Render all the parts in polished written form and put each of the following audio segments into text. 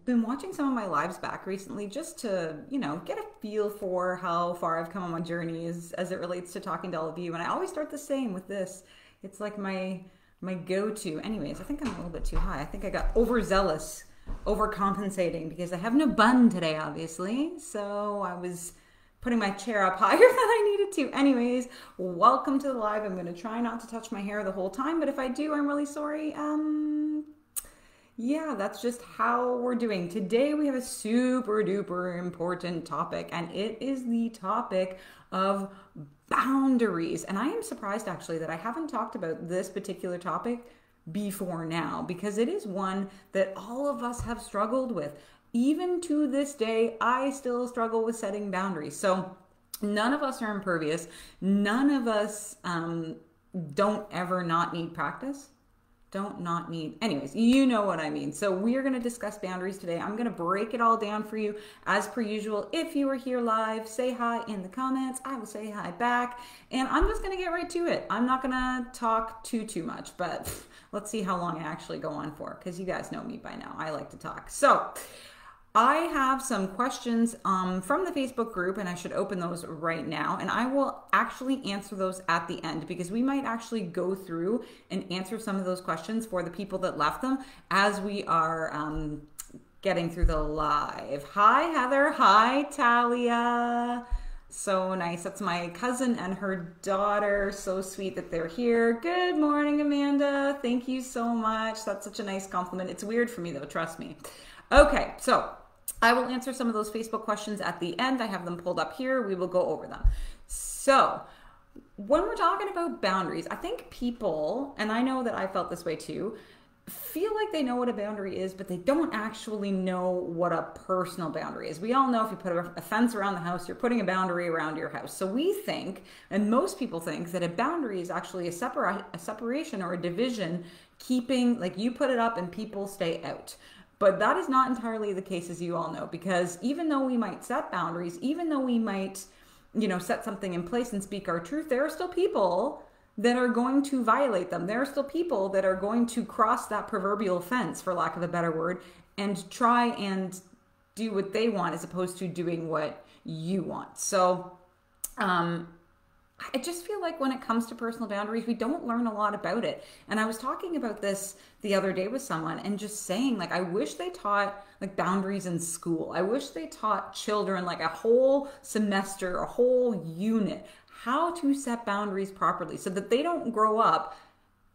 been watching some of my lives back recently just to, get a feel for how far I've come on my journey as it relates to talking to all of you. And I always start the same with this. It's like my go-to. Anyways, I think I'm a little bit too high. I think I got overzealous, overcompensating because I have no bun today, obviously. So I was putting my chair up higher than I needed to. Anyways, welcome to the live. I'm going to try not to touch my hair the whole time, but if I do, I'm really sorry. Yeah, that's just how we're doing. Today we have a super duper important topic, and it is the topic of boundaries. And I am surprised actually that I haven't talked about this particular topic before now, because it is one that all of us have struggled with. Even to this day, I still struggle with setting boundaries. So none of us are impervious. None of us don't ever not need practice. Anyways, you know what I mean. So we are going to discuss boundaries today. I'm going to break it all down for you as per usual. If you are here live, say hi in the comments. I will say hi back, and I'm just going to get right to it. I'm not going to talk too much, but let's see how long I actually go on for, because you guys know me by now. I like to talk. So I have some questions from the Facebook group, and I should open those right now, and I will actually answer those at the end, because we might actually go through and answer some of those questions for the people that left them as we are getting through the live. Hi Heather, hi Talia. So nice. That's my cousin and her daughter. So sweet that they're here. Good morning, Amanda. Thank you so much. That's such a nice compliment. It's weird for me though, trust me. Okay, so I will answer some of those Facebook questions at the end. I have them pulled up here. We will go over them. So when we're talking about boundaries, I think people, and I know that I felt this way too, feel like they know what a boundary is, but they don't actually know what a personal boundary is. We all know if you put a fence around the house, you're putting a boundary around your house. So we think, and most people think, that a boundary is actually a separation or a division, keeping, like you put it up and people stay out. But that is not entirely the case, as you all know, because even though we might set boundaries, even though we might, set something in place and speak our truth, there are still people that are going to violate them. There are still people that are going to cross that proverbial fence, for lack of a better word, and try and do what they want as opposed to doing what you want. So, I just feel like when it comes to personal boundaries, we don't learn a lot about it. And I was talking about this the other day with someone and just saying, like, I wish they taught like boundaries in school. I wish they taught children like a whole semester, a whole unit, how to set boundaries properly so that they don't grow up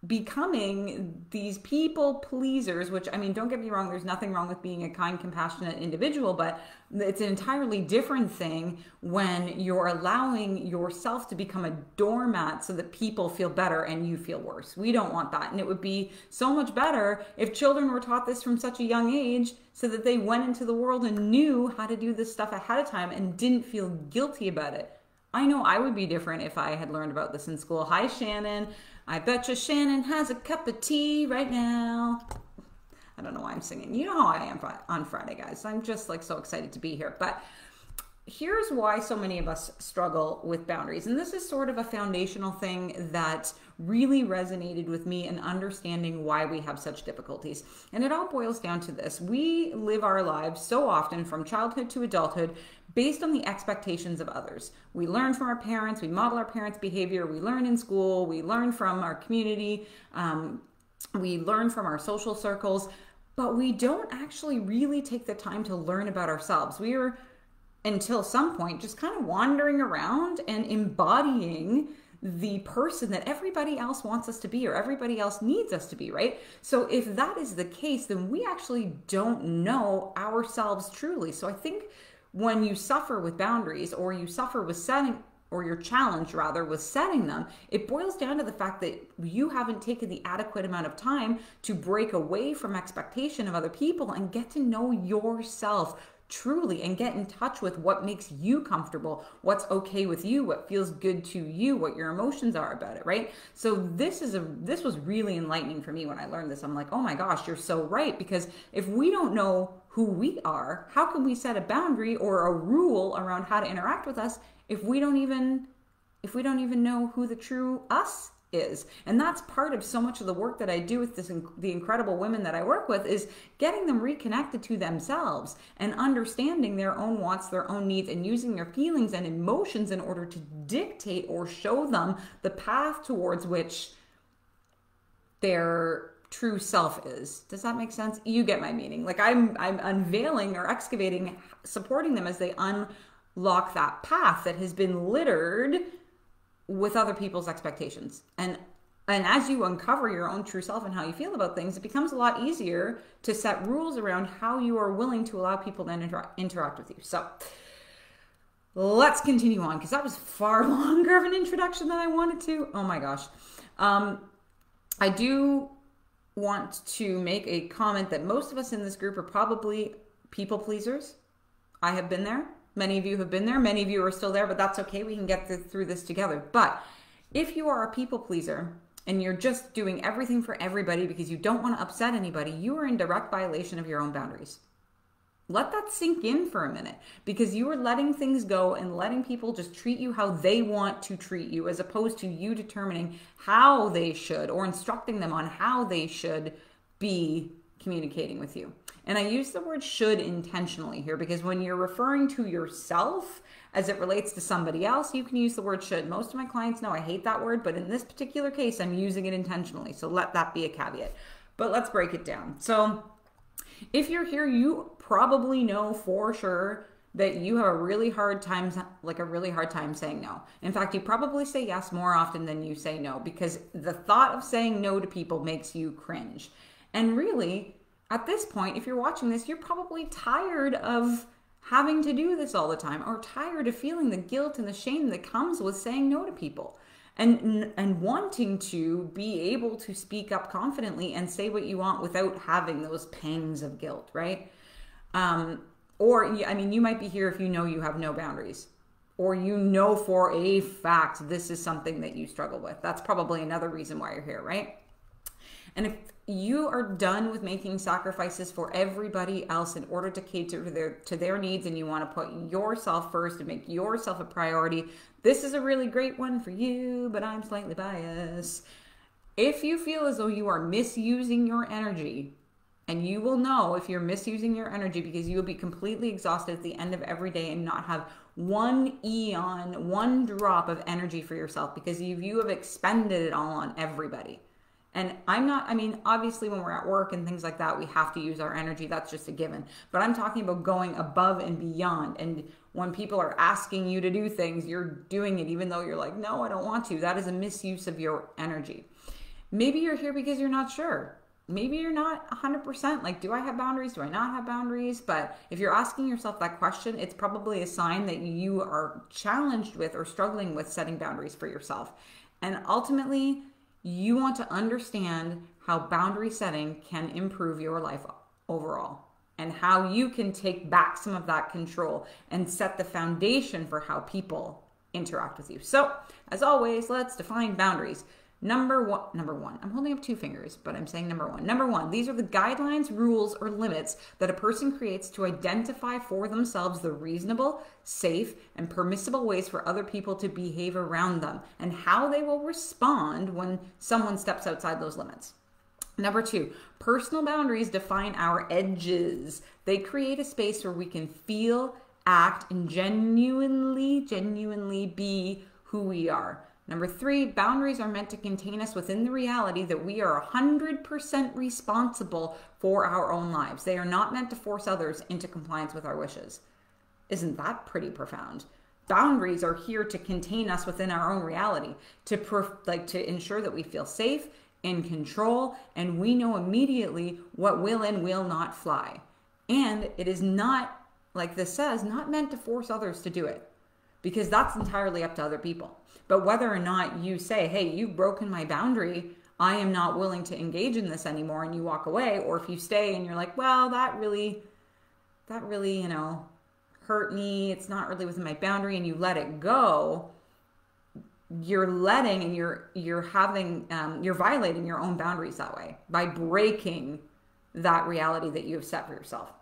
becoming these people pleasers, which, I mean, don't get me wrong, there's nothing wrong with being a kind, compassionate individual, but it's an entirely different thing when you're allowing yourself to become a doormat so that people feel better and you feel worse. We don't want that. And it would be so much better if children were taught this from such a young age so that they went into the world and knew how to do this stuff ahead of time and didn't feel guilty about it. I know I would be different if I had learned about this in school. Hi, Shannon. I bet you Shannon has a cup of tea right now. I don't know why I'm singing. You know how I am on Friday, guys. I'm just like so excited to be here. But here's why so many of us struggle with boundaries. And this is sort of a foundational thing that really resonated with me in understanding why we have such difficulties. And it all boils down to this. We live our lives so often from childhood to adulthood based on the expectations of others. We learn from our parents, we model our parents' behavior, we learn in school, we learn from our community, we learn from our social circles, but we don't actually really take the time to learn about ourselves. We are, until some point, just kind of wandering around and embodying the person that everybody else wants us to be or everybody else needs us to be, right? So if that is the case, then we actually don't know ourselves truly. So I think when you suffer with boundaries or you suffer with setting, or you're challenged rather with setting them, it boils down to the fact that you haven't taken the adequate amount of time to break away from expectation of other people and get to know yourself truly and get in touch with what makes you comfortable, what's okay with you, what feels good to you, what your emotions are about it, right? So this was really enlightening for me when I learned this. I'm like, oh my gosh, you're so right, because if we don't know who we are, how can we set a boundary or a rule around how to interact with us if we don't even know who the true us is. And that's part of so much of the work that I do with the incredible women that I work with, is getting them reconnected to themselves and understanding their own wants, their own needs, and using their feelings and emotions in order to dictate or show them the path towards which their true self is. Does that make sense? You get my meaning. Like I'm unveiling or excavating, supporting them as they unlock that path that has been littered with other people's expectations. And as you uncover your own true self and how you feel about things, it becomes a lot easier to set rules around how you are willing to allow people to interact with you. So let's continue on, because that was far longer of an introduction than I wanted to. Oh my gosh. I do want to make a comment that most of us in this group are probably people pleasers. I have been there. Many of you have been there. Many of you are still there, but that's okay. We can get through this together. But if you are a people pleaser and you're just doing everything for everybody because you don't want to upset anybody, you are in direct violation of your own boundaries. Let that sink in for a minute, because you are letting things go and letting people just treat you how they want to treat you, as opposed to you determining how they should or instructing them on how they should be communicating with you. And I use the word should intentionally here, because when you're referring to yourself as it relates to somebody else, you can use the word should. Most of my clients know I hate that word, but in this particular case, I'm using it intentionally. So let that be a caveat. But let's break it down. So if you're here, you probably know for sure that you have a really hard time saying no. In fact, you probably say yes more often than you say no, because the thought of saying no to people makes you cringe. And really, at this point, if you're watching this, you're probably tired of having to do this all the time, or tired of feeling the guilt and the shame that comes with saying no to people, and wanting to be able to speak up confidently and say what you want without having those pangs of guilt, right? Or, I mean, you might be here if you know you have no boundaries, or you know for a fact this is something that you struggle with. That's probably another reason why you're here, right? And if you are done with making sacrifices for everybody else in order to cater to their needs, and you want to put yourself first and make yourself a priority, this is a really great one for you, but I'm slightly biased. If you feel as though you are misusing your energy, and you will know if you're misusing your energy, because you will be completely exhausted at the end of every day and not have one eon, one drop of energy for yourself, because you have expended it all on everybody. And obviously when we're at work and things like that, we have to use our energy. That's just a given. But I'm talking about going above and beyond. And when people are asking you to do things, you're doing it even though you're like, no, I don't want to. That is a misuse of your energy. Maybe you're here because you're not sure. Maybe you're not 100% like, do I have boundaries? Do I not have boundaries? But if you're asking yourself that question, it's probably a sign that you are challenged with or struggling with setting boundaries for yourself. And ultimately, you want to understand how boundary setting can improve your life overall, and how you can take back some of that control and set the foundation for how people interact with you. So, as always, let's define boundaries. Number one, I'm holding up two fingers, but I'm saying number one. Number one, these are the guidelines, rules, or limits that a person creates to identify for themselves the reasonable, safe, and permissible ways for other people to behave around them, and how they will respond when someone steps outside those limits. Number two, personal boundaries define our edges. They create a space where we can feel, act, and genuinely be who we are. Number three, boundaries are meant to contain us within the reality that we are 100% responsible for our own lives. They are not meant to force others into compliance with our wishes. Isn't that pretty profound? Boundaries are here to contain us within our own reality, to ensure that we feel safe, in control, and we know immediately what will and will not fly. And it is not, like this says, not meant to force others to do it, because that's entirely up to other people. But whether or not you say, hey, you've broken my boundary, I am not willing to engage in this anymore, and you walk away, or if you stay and you're like, well, that really, hurt me, it's not really within my boundary, and you let it go, you're letting and you're violating your own boundaries that way by breaking that reality that you have set for yourself.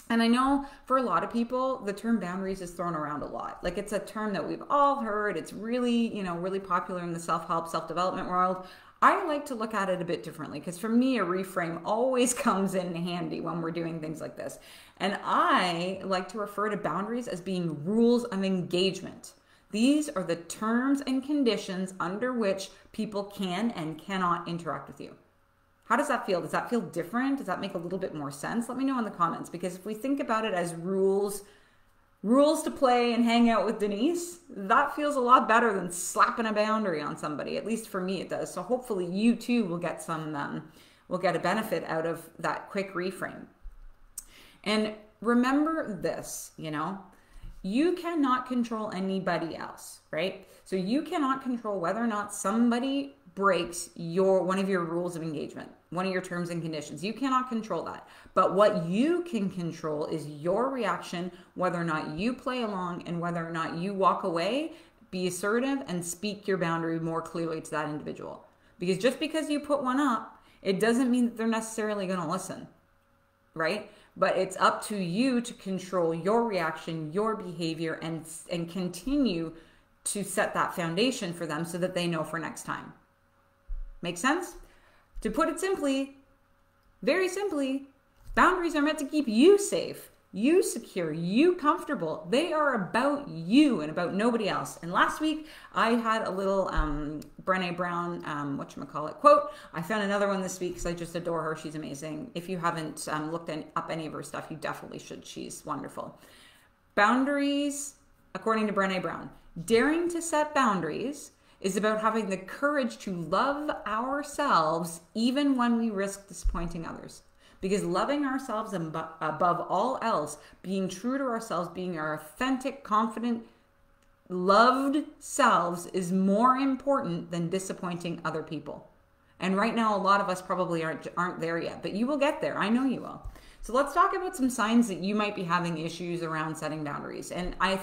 And I know for a lot of people, the term boundaries is thrown around a lot. Like it's a term that we've all heard. It's really, really popular in the self-help, self-development world. I like to look at it a bit differently because for me, a reframe always comes in handy when we're doing things like this. And I like to refer to boundaries as being rules of engagement. These are the terms and conditions under which people can and cannot interact with you. How does that feel? Does that feel different? Does that make a little bit more sense? Let me know in the comments, because if we think about it as rules to play and hang out with Denise, that feels a lot better than slapping a boundary on somebody. At least for me, it does. So hopefully you too will get will get a benefit out of that quick reframe. And remember this, you cannot control anybody else, right? So you cannot control whether or not somebody breaks one of your rules of engagement, one of your terms and conditions. You cannot control that. But what you can control is your reaction, whether or not you play along and whether or not you walk away, be assertive, and speak your boundary more clearly to that individual. Because just because you put one up, it doesn't mean that they're necessarily going to listen, right? But it's up to you to control your reaction, your behavior, and continue to set that foundation for them so that they know for next time. Make sense? To put it simply, very simply, boundaries are meant to keep you safe, you secure, you comfortable. They are about you and about nobody else. And last week, I had a little Brené Brown, quote. I found another one this week because I just adore her. She's amazing. If you haven't looked up any of her stuff, you definitely should. She's wonderful. Boundaries, according to Brené Brown, daring to set boundaries is about having the courage to love ourselves even when we risk disappointing others. Because loving ourselves above all else, being true to ourselves, being our authentic, confident, loved selves is more important than disappointing other people. And right now, a lot of us probably aren't there yet, but you will get there. I know you will. So let's talk about some signs that you might be having issues around setting boundaries. And I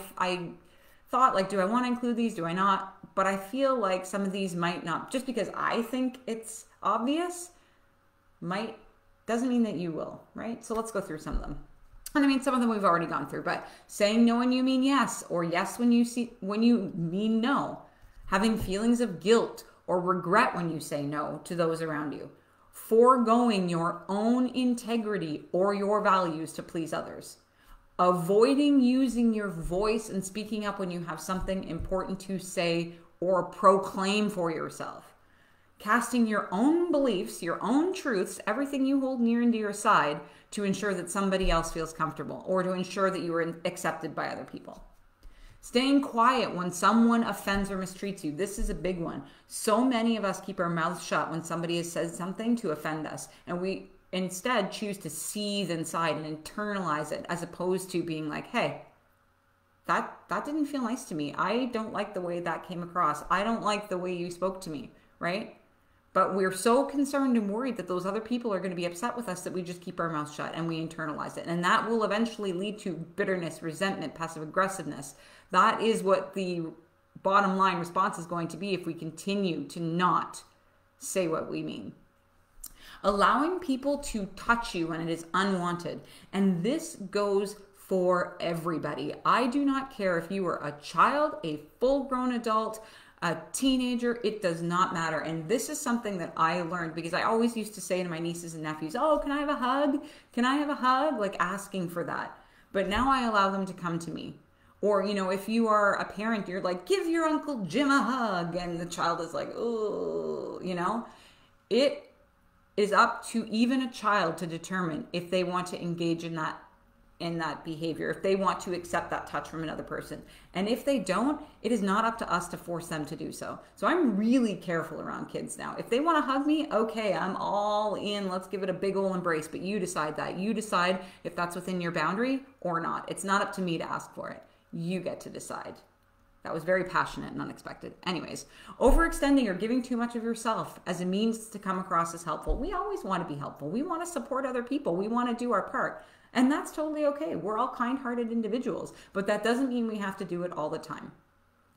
thought, like, do I want to include these? Do I not? But I feel like some of these might not, just because I think it's obvious, doesn't mean that you will, right? So let's go through some of them. And I mean, some of them we've already gone through, but saying no when you mean yes, or yes when you mean no, having feelings of guilt or regret when you say no to those around you, foregoing your own integrity or your values to please others, avoiding using your voice and speaking up when you have something important to say or proclaim for yourself, casting your own beliefs, your own truths, everything you hold near and dear aside to ensure that somebody else feels comfortable or to ensure that you are accepted by other people. Staying quiet when someone offends or mistreats you. This is a big one. So many of us keep our mouths shut when somebody has said something to offend us, and we instead choose to seethe inside and internalize it, as opposed to being like, hey, that didn't feel nice to me. I don't like the way that came across. I don't like the way you spoke to me, right? But we're so concerned and worried that those other people are going to be upset with us that we just keep our mouth shut and we internalize it. And that will eventually lead to bitterness, resentment, passive aggressiveness. That is what the bottom line response is going to be if we continue to not say what we mean. Allowing people to touch you when it is unwanted. And this goes for everybody. I do not care if you are a child, a full-grown adult, a teenager, it does not matter. And this is something that I learned, because I always used to say to my nieces and nephews, oh, can I have a hug? Can I have a hug? Like asking for that. But now I allow them to come to me. Or, if you are a parent, you're like, give your Uncle Jim a hug. And the child is like, oh, it is up to even a child to determine if they want to engage in that behavior, if they want to accept that touch from another person. And if they don't, it is not up to us to force them to do so. So I'm really careful around kids now. If they want to hug me, okay, I'm all in. Let's give it a big ol' embrace. But you decide that. You decide if that's within your boundary or not. It's not up to me to ask for it. You get to decide. That was very passionate and unexpected. Anyways, overextending or giving too much of yourself as a means to come across as helpful. We always want to be helpful. We want to support other people. We want to do our part. And that's totally okay. We're all kind-hearted individuals, but that doesn't mean we have to do it all the time.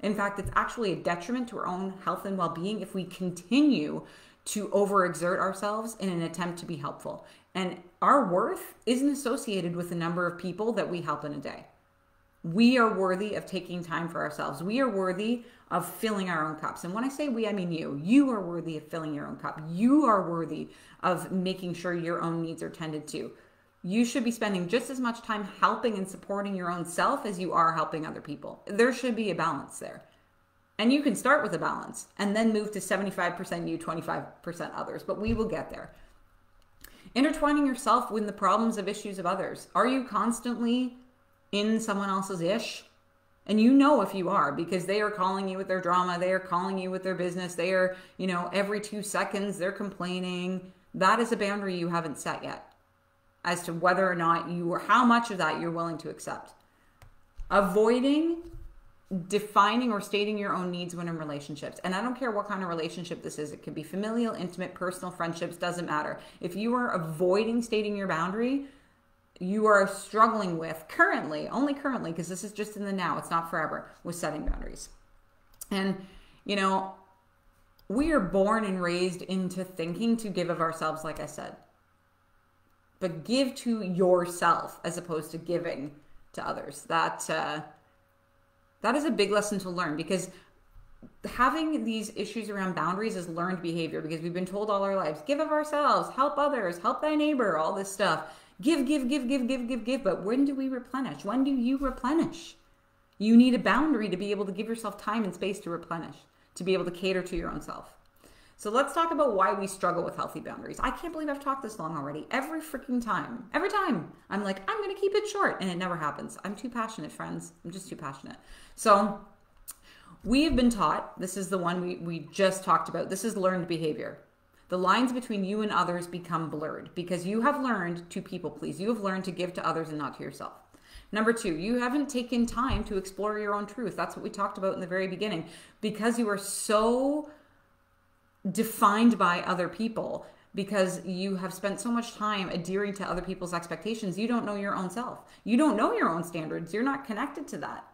In fact, it's actually a detriment to our own health and well-being if we continue to overexert ourselves in an attempt to be helpful. And our worth isn't associated with the number of people that we help in a day. We are worthy of taking time for ourselves. We are worthy of filling our own cups. And when I say we, I mean you. You are worthy of filling your own cup. You are worthy of making sure your own needs are tended to. You should be spending just as much time helping and supporting your own self as you are helping other people. There should be a balance there. And you can start with a balance and then move to 75% you, 25% others, but we will get there. Intertwining yourself with the problems of issues of others. Are you constantly in someone else's ish? And you know if you are, because they are calling you with their drama, they are calling you with their business, they are, every 2 seconds they're complaining. That is a boundary you haven't set yet as to whether or not how much of that you're willing to accept. Avoiding defining or stating your own needs when in relationships. And I don't care what kind of relationship this is. It could be familial, intimate, personal, friendships, doesn't matter. If you are avoiding stating your boundary, you are struggling with only currently, because this is just in the now, it's not forever, with setting boundaries. And, we are born and raised into thinking to give of ourselves, like I said. But give to yourself as opposed to giving to others. That is a big lesson to learn, because having these issues around boundaries is learned behavior, because we've been told all our lives, give of ourselves, help others, help thy neighbor, all this stuff. Give. But when do we replenish? When do you replenish? You need a boundary to be able to give yourself time and space to replenish, to be able to cater to your own self. So let's talk about why we struggle with healthy boundaries. I can't believe I've talked this long already. Every time, I'm like, I'm going to keep it short, and it never happens. I'm too passionate, friends. I'm just too passionate. So we have been taught, this is the one we just talked about, this is learned behavior. The lines between you and others become blurred because you have learned to people please. You have learned to give to others and not to yourself. Number 2, you haven't taken time to explore your own truth. That's what we talked about in the very beginning. Because you are so defined by other people, because you have spent so much time adhering to other people's expectations, you don't know your own self. You don't know your own standards. You're not connected to that.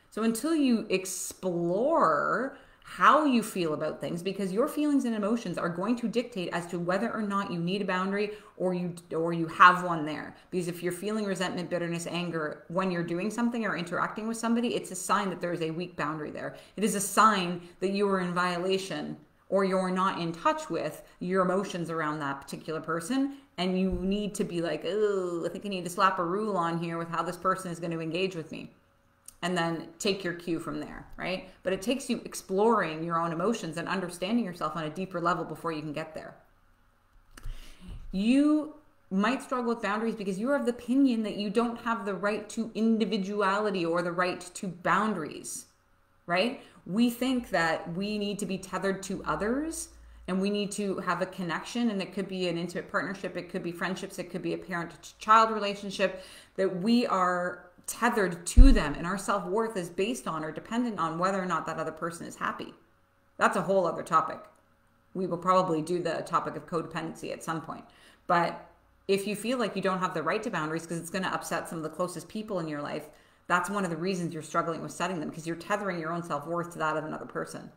So until you explore how you feel about things, because your feelings and emotions are going to dictate as to whether or not you need a boundary or you have one there. Because if you're feeling resentment, bitterness, anger when you're doing something or interacting with somebody, it's a sign that there is a weak boundary there. It is a sign that you are in violation or you're not in touch with your emotions around that particular person, and you need to be like, oh, I think I need to slap a rule on here with how this person is going to engage with me. And then take your cue from there, right? But it takes you exploring your own emotions and understanding yourself on a deeper level before you can get there. You might struggle with boundaries because you are of the opinion that you don't have the right to individuality or the right to boundaries, right? We think that we need to be tethered to others and we need to have a connection, and it could be an intimate partnership, it could be friendships, it could be a parent-to-child relationship, that we are tethered to them, and our self-worth is based on or dependent on whether or not that other person is happy. That's a whole other topic. We will probably do the topic of codependency at some point. But if you feel like you don't have the right to boundaries because it's going to upset some of the closest people in your life, that's one of the reasons you're struggling with setting them, because you're tethering your own self-worth to that of another person.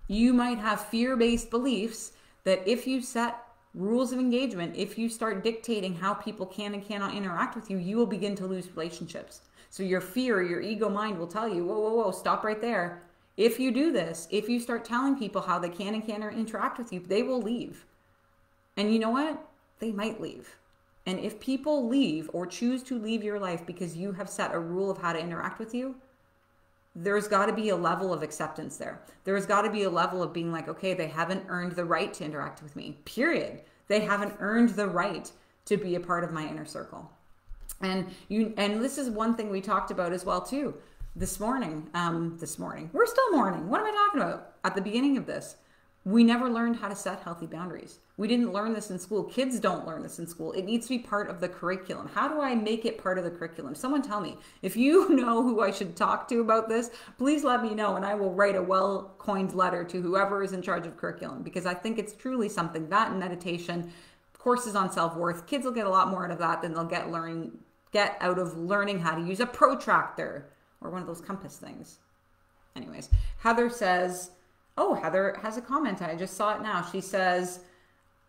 You might have fear-based beliefs that if you set rules of engagement, if you start dictating how people can and cannot interact with you, you will begin to lose relationships. So your fear, your ego mind will tell you, whoa, stop right there. If you do this, if you start telling people how they can and cannot interact with you, they will leave. And you know what? They might leave. And if people leave or choose to leave your life because you have set a rule of how to interact with you, there's got to be a level of acceptance there. There's got to be a level of being like, okay, they haven't earned the right to interact with me, period. They haven't earned the right to be a part of my inner circle. And this is one thing we talked about as well too. This morning, we're still morning. What am I talking about? At the beginning of this, we never learned how to set healthy boundaries. We didn't learn this in school. Kids don't learn this in school. It needs to be part of the curriculum. How do I make it part of the curriculum? Someone tell me. If you know who I should talk to about this, please let me know, and I will write a well-coined letter to whoever is in charge of curriculum, because I think it's truly something. That and meditation, courses on self-worth. Kids will get a lot more out of that than they'll get out of learning how to use a protractor or one of those compass things. Anyways, Heather says, Heather has a comment. I just saw it now. She says,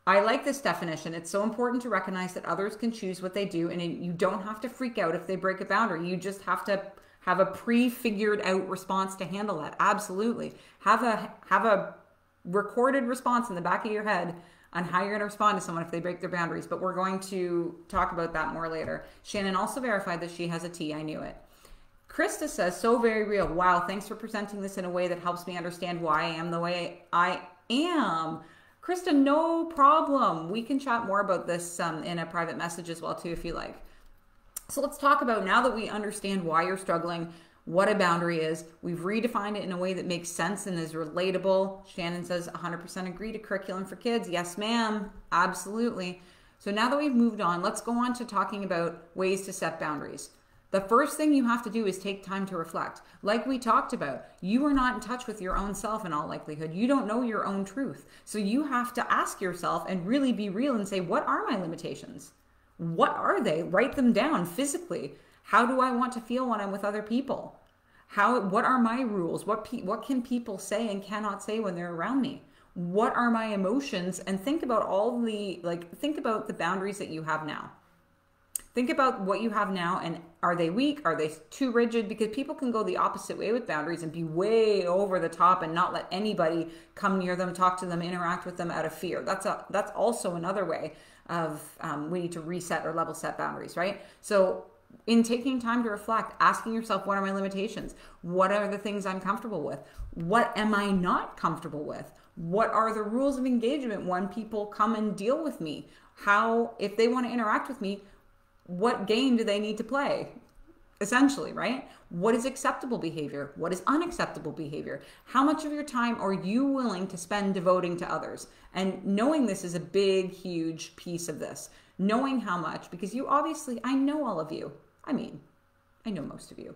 I like this definition. It's so important to recognize that others can choose what they do, and you don't have to freak out if they break a boundary. You just have to have a pre-figured out response to handle that. Absolutely. Have a recorded response in the back of your head on how you're going to respond to someone if they break their boundaries. But we're going to talk about that more later. Shannon also verified that she has a T. I knew it. Krista says, so very real. Wow, thanks for presenting this in a way that helps me understand why I am the way I am. Krista, no problem. We can chat more about this in a private message as well too, if you like. So let's talk about, now that we understand why you're struggling, what a boundary is. We've redefined it in a way that makes sense and is relatable. Shannon says 100% agree to curriculum for kids. Yes, ma'am. Absolutely. So now that we've moved on, let's go on to talking about ways to set boundaries. The first thing you have to do is take time to reflect. Like we talked about, you are not in touch with your own self in all likelihood. You don't know your own truth. So you have to ask yourself and really be real and say, what are my limitations? What are they? Write them down physically. How do I want to feel when I'm with other people? What are my rules? What can people say and cannot say when they're around me? What are my emotions? And think about think about the boundaries that you have now. Think about what you have now, and are they weak? Are they too rigid? Because people can go the opposite way with boundaries and be way over the top and not let anybody come near them, talk to them, interact with them out of fear. That's also another way of we need to reset or level set boundaries, right? So in taking time to reflect, asking yourself, what are my limitations? What are the things I'm comfortable with? What am I not comfortable with? What are the rules of engagement when people come and deal with me? How, if they want to interact with me, what game do they need to play? Essentially, right? What is acceptable behavior? What is unacceptable behavior? How much of your time are you willing to spend devoting to others? And knowing this is a big, huge piece of this. Knowing how much, because you obviously, I know all of you. I mean, I know most of you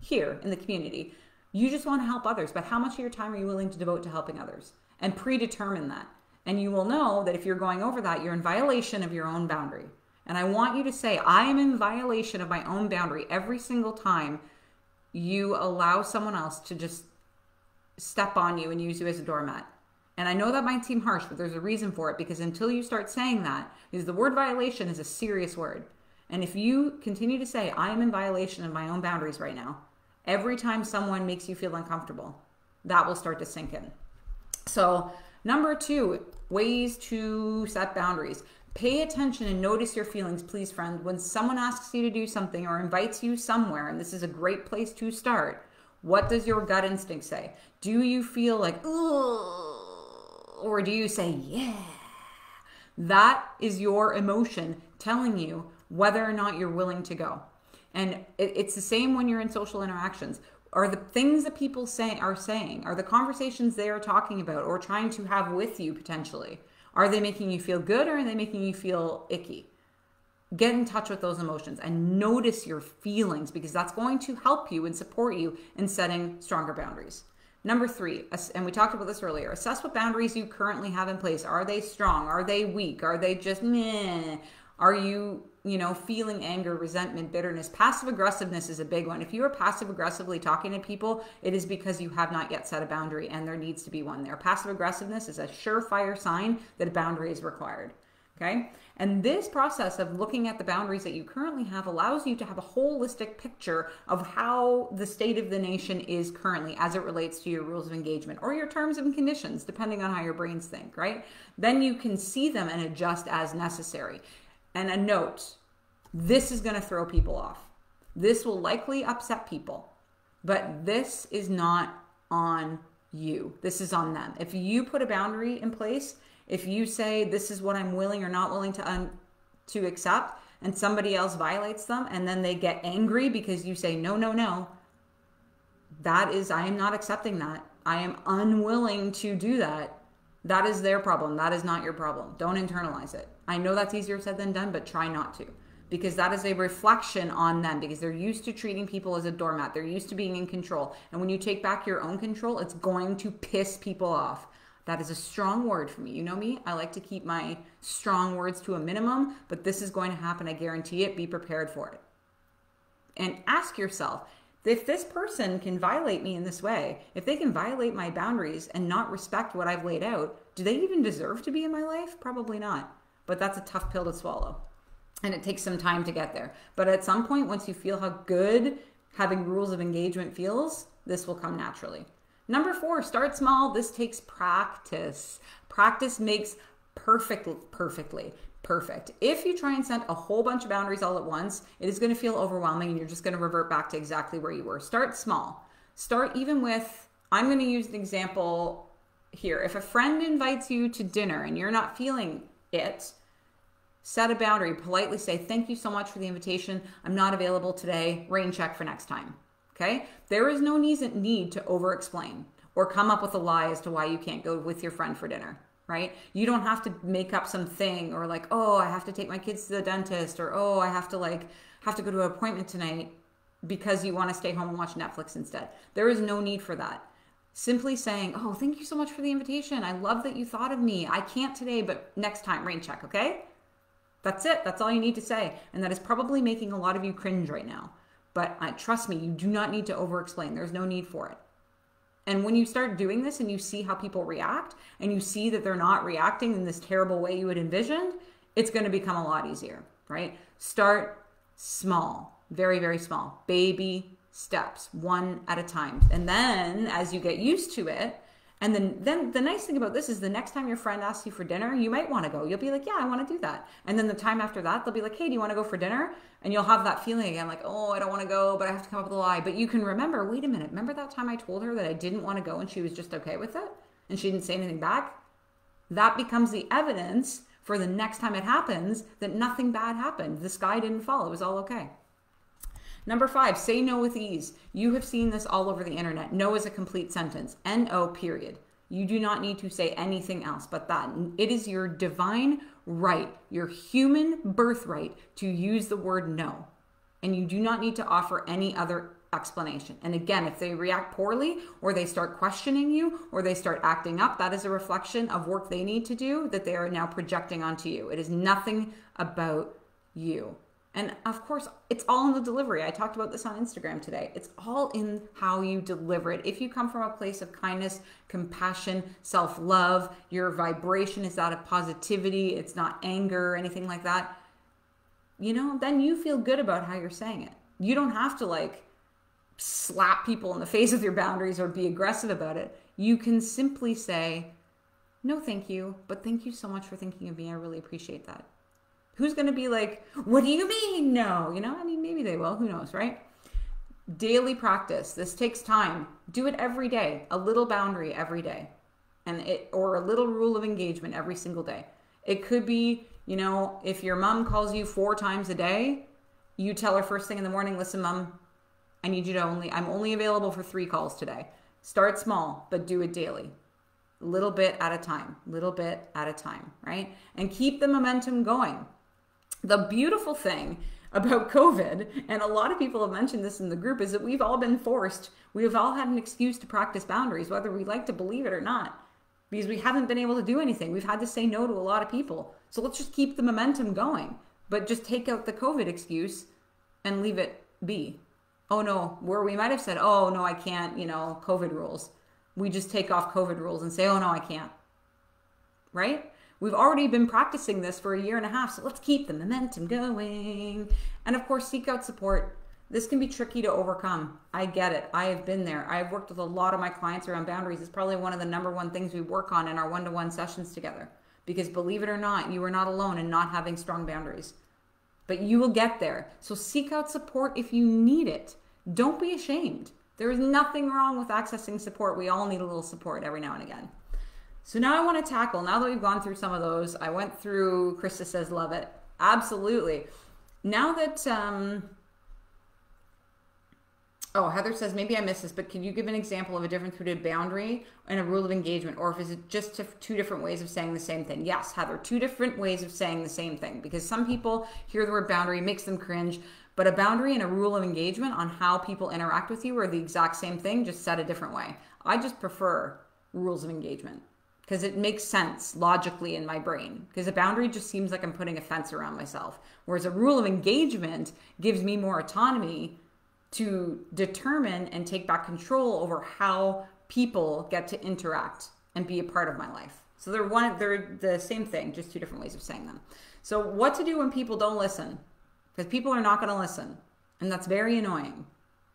here in the community. You just want to help others, but how much of your time are you willing to devote to helping others? And predetermine that. And you will know that if you're going over that, you're in violation of your own boundary. And I want you to say, I am in violation of my own boundary every single time you allow someone else to just step on you and use you as a doormat. And I know that might seem harsh, but there's a reason for it, because until you start saying that, because the word violation is a serious word. And if you continue to say, I am in violation of my own boundaries right now, every time someone makes you feel uncomfortable, that will start to sink in. So number 2, ways to set boundaries. Pay attention and notice your feelings, please, friend. When someone asks you to do something or invites you somewhere, and this is a great place to start, what does your gut instinct say? Do you feel like, ugh, or do you say, yeah? That is your emotion telling you whether or not you're willing to go. And it's the same when you're in social interactions. Are the things that people are the conversations they are talking about or trying to have with you potentially, are they making you feel good or are they making you feel icky? Get in touch with those emotions and notice your feelings, because that's going to help you and support you in setting stronger boundaries. Number 3, and we talked about this earlier, assess what boundaries you currently have in place. Are they strong? Are they weak? Are they just meh? Are you, feeling anger, resentment, bitterness? Passive aggressiveness is a big one. If you are passive aggressively talking to people, it is because you have not yet set a boundary and there needs to be one there. Passive aggressiveness is a surefire sign that a boundary is required. Okay? And this process of looking at the boundaries that you currently have allows you to have a holistic picture of how the state of the nation is currently as it relates to your rules of engagement or your terms and conditions, depending on how your brains think, right? Then you can see them and adjust as necessary. And a note, this is going to throw people off. This will likely upset people, but this is not on you. This is on them. If you put a boundary in place, if you say this is what I'm willing or not willing to accept, and somebody else violates them, and then they get angry because you say no, no, no, that is, I am not accepting that. I am unwilling to do that. That is their problem. That is not your problem. Don't internalize it. I know that's easier said than done, but try not to, because that is a reflection on them, because they're used to treating people as a doormat. They're used to being in control. And when you take back your own control, it's going to piss people off. That is a strong word for me. You know me, I like to keep my strong words to a minimum, but this is going to happen. I guarantee it. Be prepared for it. And ask yourself, if this person can violate me in this way, if they can violate my boundaries and not respect what I've laid out, Do they even deserve to be in my life? Probably not. But that's a tough pill to swallow. And it takes some time to get there. But at some point, once you feel how good having rules of engagement feels, this will come naturally. Number 4, start small. This takes practice. Practice makes perfectly perfect. If you try and set a whole bunch of boundaries all at once, it is going to feel overwhelming and you're just going to revert back to exactly where you were. Start small. Start even with, I'm going to use an example here. If a friend invites you to dinner and you're not feeling it, set a boundary. Politely say, thank you so much for the invitation. I'm not available today. Rain check for next time. Okay? There is no need to over-explain or come up with a lie as to why you can't go with your friend for dinner, right? You don't have to make up something or like, oh, I have to take my kids to the dentist, or oh, I have to go to an appointment tonight because you want to stay home and watch Netflix instead. There is no need for that. Simply saying, oh, thank you so much for the invitation. I love that you thought of me. I can't today, but next time, rain check, okay? That's it. That's all you need to say. And that is probably making a lot of you cringe right now. But trust me, you do not need to over-explain. There's no need for it. And when you start doing this and you see how people react and you see that they're not reacting in this terrible way you had envisioned, it's going to become a lot easier, right? Start small, very, very small. Baby steps, one at a time. And then as you get used to it, and then the nice thing about this is the next time your friend asks you for dinner, you might want to go. You'll be like, yeah, I want to do that. And then the time after that, they'll be like, hey, do you want to go for dinner? And you'll have that feeling again, like, oh, I don't want to go, but I have to come up with a lie. But you can remember, wait a minute, remember that time I told her that I didn't want to go and she was just okay with it? And she didn't say anything back? That becomes the evidence for the next time it happens that nothing bad happened. The sky didn't fall. It was all okay. Number 5, say no with ease. You have seen this all over the internet. No is a complete sentence. N-O, period. You do not need to say anything else but that. It is your divine right, your human birthright to use the word no. And you do not need to offer any other explanation. And again, if they react poorly or they start questioning you or they start acting up, that is a reflection of work they need to do that they are now projecting onto you. It is nothing about you. And of course, it's all in the delivery. I talked about this on Instagram today. It's all in how you deliver it. If you come from a place of kindness, compassion, self-love, your vibration is that of positivity, it's not anger or anything like that, then you feel good about how you're saying it. You don't have to slap people in the face with your boundaries or be aggressive about it. You can simply say, no, thank you, but thank you so much for thinking of me. I really appreciate that. Who's going to be like, what do you mean? No, maybe they will. Who knows, right? Daily practice. This takes time. Do it every day. A little boundary every day. Or a little rule of engagement every single day. It could be, if your mom calls you 4 times a day, you tell her first thing in the morning, listen, Mom, I need you to I'm only available for 3 calls today. Start small, but do it daily. Little bit at a time, right? And keep the momentum going. The beautiful thing about COVID, and a lot of people have mentioned this in the group, is that we've all been forced. We've all had an excuse to practice boundaries, whether we like to believe it or not, because we haven't been able to do anything. We've had to say no to a lot of people. So let's just keep the momentum going, but just take out the COVID excuse and leave it be. Oh no, where we might have said, oh no, I can't, COVID rules. We just take off COVID rules and say, oh no, I can't, right? We've already been practicing this for 1.5 years, so let's keep the momentum going. And of course, seek out support. This can be tricky to overcome. I get it. I have been there. I've worked with a lot of my clients around boundaries. It's probably one of the number 1 things we work on in our one-to-one sessions together. Because believe it or not, you are not alone in not having strong boundaries. But you will get there. So seek out support if you need it. Don't be ashamed. There is nothing wrong with accessing support. We all need a little support every now and again. So now I want to tackle, now that we've gone through some of those, I went through, Krista says, love it. Absolutely. Now that, Heather says, maybe I missed this, but can you give an example of a difference between a boundary and a rule of engagement? Or if is it just 2 different ways of saying the same thing? Yes, Heather, 2 different ways of saying the same thing. Because some people hear the word boundary, makes them cringe. But a boundary and a rule of engagement on how people interact with you are the exact same thing, just said a different way. I just prefer rules of engagement, because it makes sense logically in my brain. Because a boundary just seems like I'm putting a fence around myself. Whereas a rule of engagement gives me more autonomy to determine and take back control over how people get to interact and be a part of my life. So they're the same thing, just two different ways of saying them. So what to do when people don't listen? Because people are not going to listen. And that's very annoying.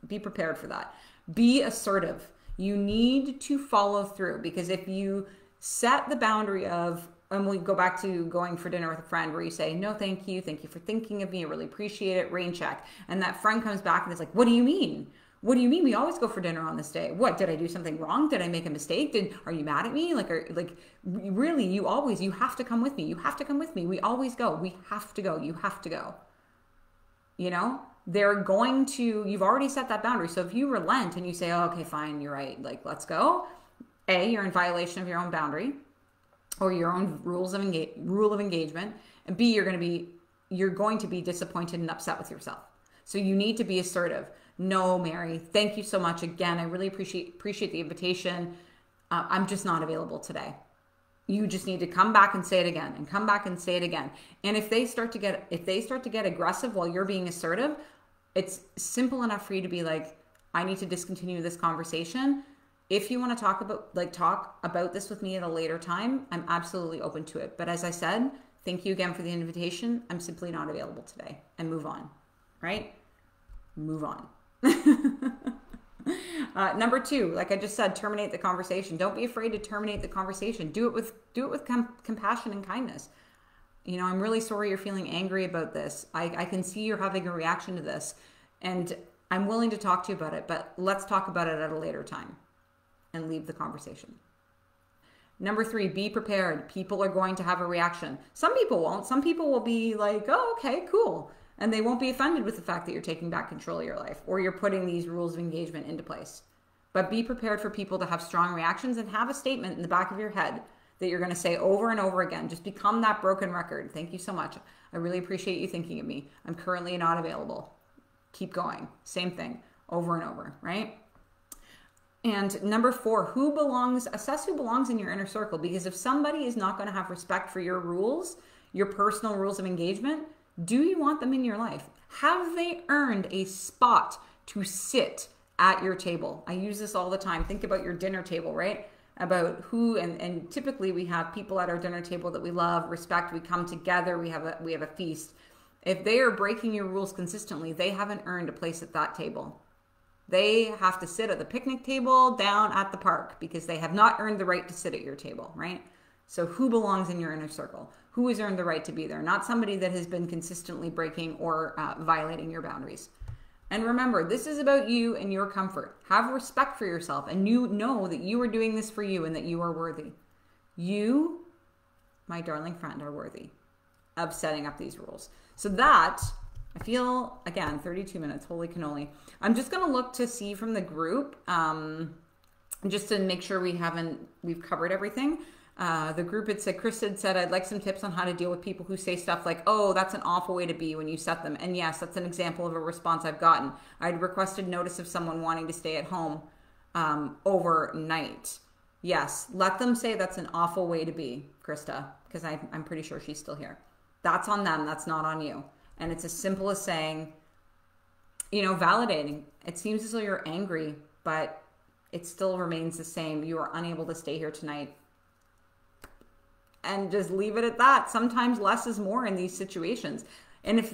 Be prepared for that. Be assertive. You need to follow through, because if you set the boundary of, and we go back to going for dinner with a friend where you say, no, thank you for thinking of me, I really appreciate it, rain check. And that friend comes back and is like, what do you mean? What do you mean? We always go for dinner on this day. What, did I do something wrong? Did I make a mistake? Are you mad at me? Really, you have to come with me. You have to come with me. We always go. We have to go. You have to go. You know, you've already set that boundary. So if you relent and you say, oh, okay, fine, you're right, let's go. A, you're in violation of your own boundary or your own rule of engagement. And B, you're going to be disappointed and upset with yourself. So you need to be assertive. No, Mary, thank you so much. Again, I really appreciate the invitation. I'm just not available today. You just need to come back and say it again, and come back and say it again. And if they start to get aggressive while you're being assertive, it's simple enough for you to be like, I need to discontinue this conversation. If you want to talk about this with me at a later time, I'm absolutely open to it. But as I said, thank you again for the invitation. I'm simply not available today, and move on, right? Move on. Number 2, like I just said, terminate the conversation. Don't be afraid to terminate the conversation. Do it with compassion and kindness. You know, I'm really sorry you're feeling angry about this. I can see you're having a reaction to this, and I'm willing to talk to you about it, but let's talk about it at a later time, and leave the conversation. Number 3, be prepared. People are going to have a reaction. Some people won't. Some people will be like, oh, okay, cool. And they won't be offended with the fact that you're taking back control of your life, or you're putting these rules of engagement into place. But be prepared for people to have strong reactions, and have a statement in the back of your head that you're going to say over and over again. Just become that broken record. Thank you so much. I really appreciate you thinking of me. I'm currently not available. Keep going. Same thing over and over, right? And number 4, assess who belongs in your inner circle. Because if somebody is not going to have respect for your rules, your personal rules of engagement, do you want them in your life? Have they earned a spot to sit at your table? I use this all the time. Think about your dinner table, right? About who, and typically we have people at our dinner table that we love, respect, we come together, we have a feast. If they are breaking your rules consistently, they haven't earned a place at that table. They have to sit at the picnic table down at the park, because they have not earned the right to sit at your table, right? So who belongs in your inner circle? Who has earned the right to be there? Not somebody that has been consistently breaking or violating your boundaries. And remember, this is about you and your comfort. Have respect for yourself, and you know that you are doing this for you and that you are worthy. You, my darling friend, are worthy of setting up these rules. So that, I feel, again, 32 minutes, holy cannoli. I'm just going to look to see from the group, just to make sure we've covered everything. The group had said, Chris had said, I'd like some tips on how to deal with people who say stuff like, oh, that's an awful way to be when you set them. And yes, that's an example of a response I've gotten. I'd requested notice of someone wanting to stay at home overnight. Yes, let them say that's an awful way to be, Krista, because I'm pretty sure she's still here. That's on them. That's not on you. And it's as simple as saying, validating. It seems as though you're angry, but it still remains the same. You are unable to stay here tonight. And just leave it at that. Sometimes less is more in these situations. And if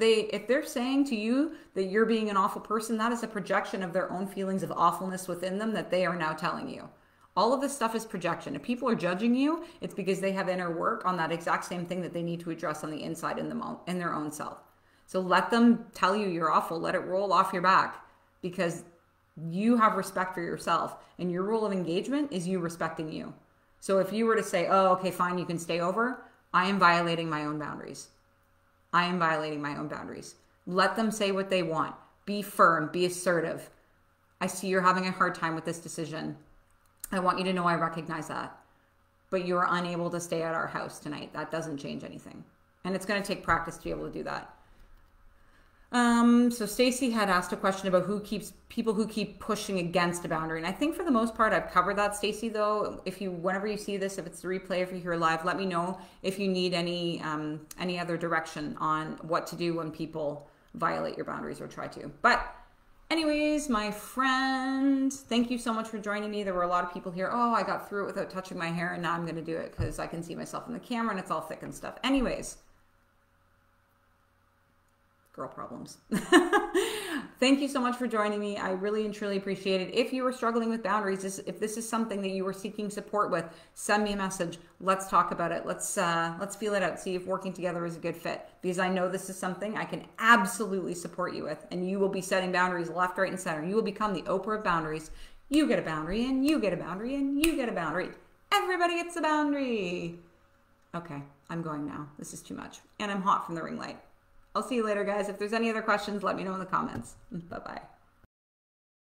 they're saying to you that you're being an awful person, that is a projection of their own feelings of awfulness within them that they are now telling you. All of this stuff is projection. If people are judging you, it's because they have inner work on that exact same thing that they need to address on the inside in their own self. So let them tell you you're awful. Let it roll off your back, because you have respect for yourself, and your rule of engagement is you respecting you. So if you were to say, oh, okay, fine, you can stay over, I am violating my own boundaries. I am violating my own boundaries. Let them say what they want. Be firm, be assertive. I see you're having a hard time with this decision. I want you to know I recognize that. But you are unable to stay at our house tonight. That doesn't change anything. And it's going to take practice to be able to do that. So Stacy had asked a question about people who keep pushing against a boundary. And I think for the most part, I've covered that, Stacy, though. Whenever you see this, if it's the replay, if you're here live, let me know if you need any other direction on what to do when people violate your boundaries or try to. But Anyways, my friend, thank you so much for joining me. There were a lot of people here. Oh, I got through it without touching my hair, and now I'm going to do it because I can see myself in the camera and it's all thick and stuff. Anyways, girl problems. Thank you so much for joining me. I really and truly appreciate it. If you are struggling with boundaries, if this is something that you are seeking support with, send me a message. Let's talk about it. Let's feel it out. See if working together is a good fit, because I know this is something I can absolutely support you with, and you will be setting boundaries left, right, and center. You will become the Oprah of boundaries. You get a boundary, and you get a boundary, and you get a boundary. Everybody gets a boundary. Okay, I'm going now. This is too much, and I'm hot from the ring light. I'll see you later, guys. If there's any other questions, let me know in the comments. Bye-bye.